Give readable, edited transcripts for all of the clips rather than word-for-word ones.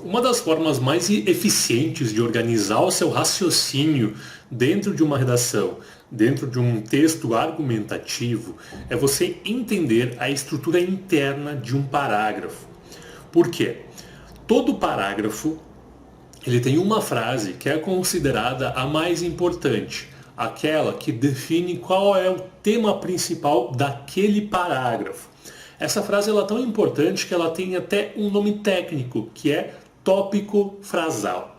Uma das formas mais eficientes de organizar o seu raciocínio dentro de uma redação, dentro de um texto argumentativo, é você entender a estrutura interna de um parágrafo. Por quê? Todo parágrafo ele tem uma frase que é considerada a mais importante, aquela que define qual é o tema principal daquele parágrafo. Essa frase ela é tão importante que ela tem até um nome técnico, que é tópico frasal.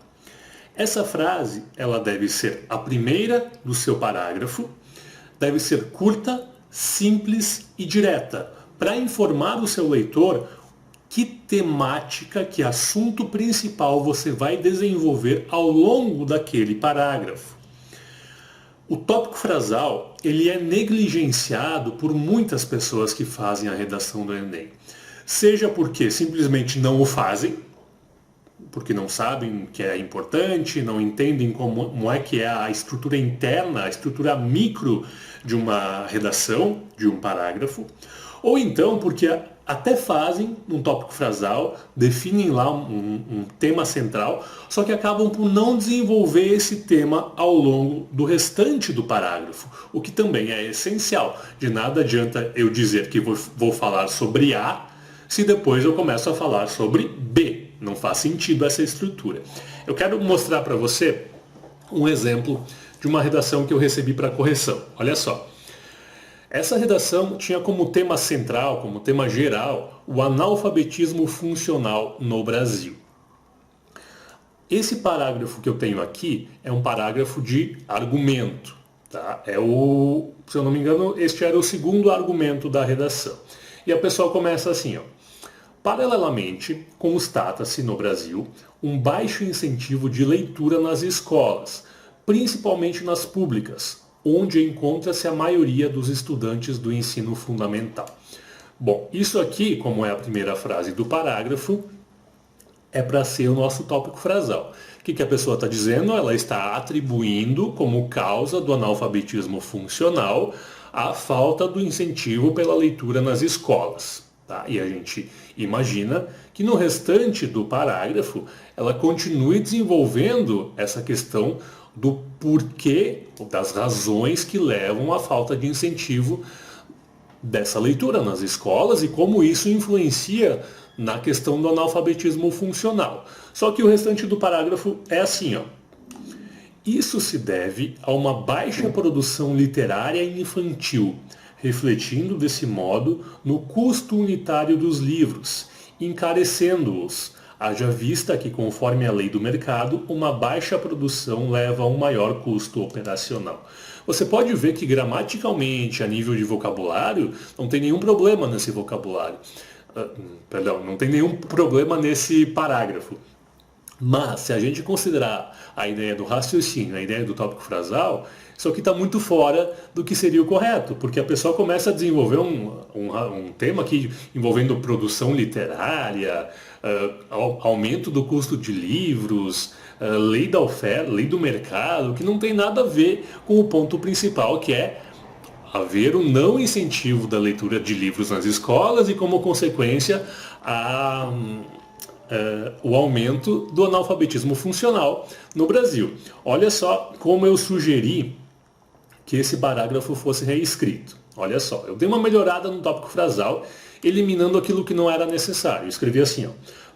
Essa frase ela deve ser a primeira do seu parágrafo, deve ser curta, simples e direta, para informar o seu leitor que temática, que assunto principal você vai desenvolver ao longo daquele parágrafo. O tópico frasal ele é negligenciado por muitas pessoas que fazem a redação do Enem. Seja porque simplesmente não o fazem, porque não sabem que é importante, não entendem como é que é a estrutura interna, a estrutura micro de uma redação, de um parágrafo, ou então porque até fazem um tópico frasal, definem lá um tema central, só que acabam por não desenvolver esse tema ao longo do restante do parágrafo, o que também é essencial. De nada adianta eu dizer que vou falar sobre A, se depois eu começo a falar sobre B. Não faz sentido essa estrutura. Eu quero mostrar para você um exemplo de uma redação que eu recebi para correção. Olha só. Essa redação tinha como tema central, como tema geral, o analfabetismo funcional no Brasil. Esse parágrafo que eu tenho aqui é um parágrafo de argumento. Tá? Se eu não me engano, este era o segundo argumento da redação. E a pessoa começa assim, ó. Paralelamente, constata-se no Brasil um baixo incentivo de leitura nas escolas, principalmente nas públicas, onde encontra-se a maioria dos estudantes do ensino fundamental. Bom, isso aqui, como é a primeira frase do parágrafo, é para ser o nosso tópico frasal. O que a pessoa está dizendo? Ela está atribuindo como causa do analfabetismo funcional a falta do incentivo pela leitura nas escolas. Tá? E a gente imagina que no restante do parágrafo ela continue desenvolvendo essa questão do porquê, das razões que levam à falta de incentivo dessa leitura nas escolas e como isso influencia na questão do analfabetismo funcional. Só que o restante do parágrafo é assim, ó. Isso se deve a uma baixa produção literária infantil, refletindo desse modo no custo unitário dos livros, encarecendo-os, haja vista que, conforme a lei do mercado, uma baixa produção leva a um maior custo operacional. Você pode ver que gramaticalmente, a nível de vocabulário, não tem nenhum problema nesse vocabulário. Não tem nenhum problema nesse parágrafo. Mas, se a gente considerar a ideia do raciocínio, a ideia do tópico frasal, isso aqui está muito fora do que seria o correto, porque a pessoa começa a desenvolver um tema aqui envolvendo produção literária, aumento do custo de livros, lei da oferta, lei do mercado, que não tem nada a ver com o ponto principal, que é haver um não incentivo da leitura de livros nas escolas e, como consequência, o aumento do analfabetismo funcional no Brasil. Olha só como eu sugeri que esse parágrafo fosse reescrito. Olha só, eu dei uma melhorada no tópico frasal, eliminando aquilo que não era necessário. Eu escrevi assim, ó.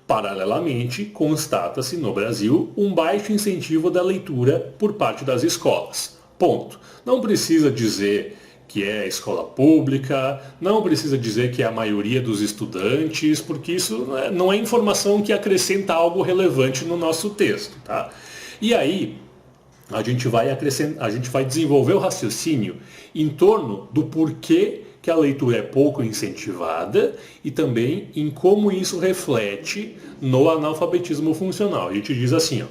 Paralelamente, constata-se no Brasil um baixo incentivo da leitura por parte das escolas. Ponto. Não precisa dizer que é escola pública, não precisa dizer que é a maioria dos estudantes, porque isso não é informação que acrescenta algo relevante no nosso texto. Tá? E aí, a gente vai desenvolver o raciocínio em torno do porquê que a leitura é pouco incentivada e também em como isso reflete no analfabetismo funcional. A gente diz assim, ó,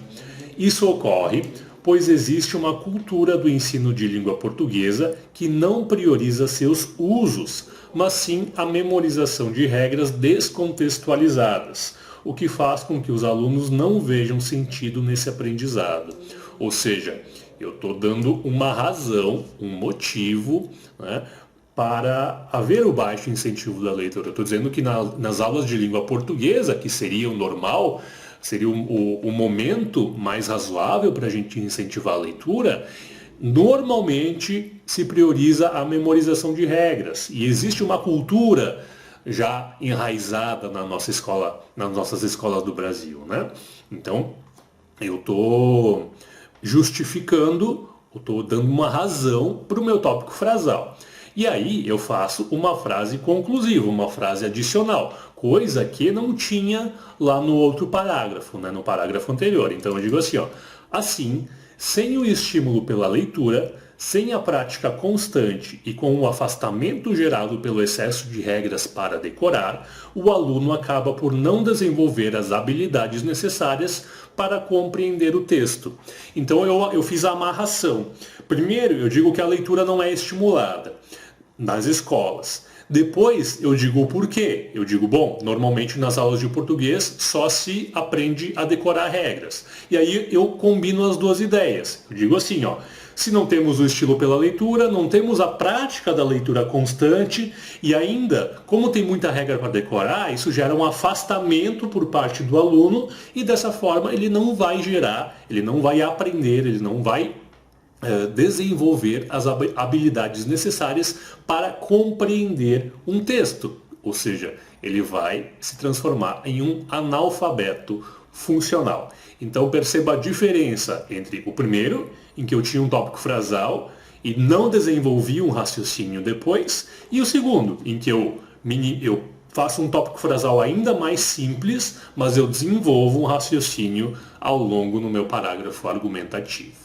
isso ocorre pois existe uma cultura do ensino de língua portuguesa que não prioriza seus usos, mas sim a memorização de regras descontextualizadas, o que faz com que os alunos não vejam sentido nesse aprendizado. Ou seja, eu estou dando uma razão, um motivo, né, para haver o baixo incentivo da leitura. Eu estou dizendo que nas aulas de língua portuguesa, que seria o normal, seria o momento mais razoável para a gente incentivar a leitura, normalmente se prioriza a memorização de regras. E existe uma cultura já enraizada na nossa escola, nas nossas escolas do Brasil, né? Então, eu estou justificando, eu estou dando uma razão para o meu tópico frasal. E aí eu faço uma frase conclusiva, uma frase adicional, coisa que não tinha lá no outro parágrafo, né, no parágrafo anterior. Então eu digo assim, ó, assim, sem o estímulo pela leitura, sem a prática constante e com o afastamento gerado pelo excesso de regras para decorar, o aluno acaba por não desenvolver as habilidades necessárias para compreender o texto. Então eu fiz a amarração. Primeiro, eu digo que a leitura não é estimulada nas escolas. Depois eu digo o porquê. Eu digo, bom, normalmente nas aulas de português só se aprende a decorar regras. E aí eu combino as duas ideias. Eu digo assim, ó, se não temos o estilo pela leitura, não temos a prática da leitura constante e ainda, como tem muita regra para decorar, isso gera um afastamento por parte do aluno e dessa forma ele não vai ele não vai aprender, ele não vai desenvolver as habilidades necessárias para compreender um texto. Ou seja, ele vai se transformar em um analfabeto funcional. Então perceba a diferença entre o primeiro, em que eu tinha um tópico frasal e não desenvolvi um raciocínio depois, e o segundo, em que eu faço um tópico frasal ainda mais simples, mas eu desenvolvo um raciocínio ao longo no meu parágrafo argumentativo.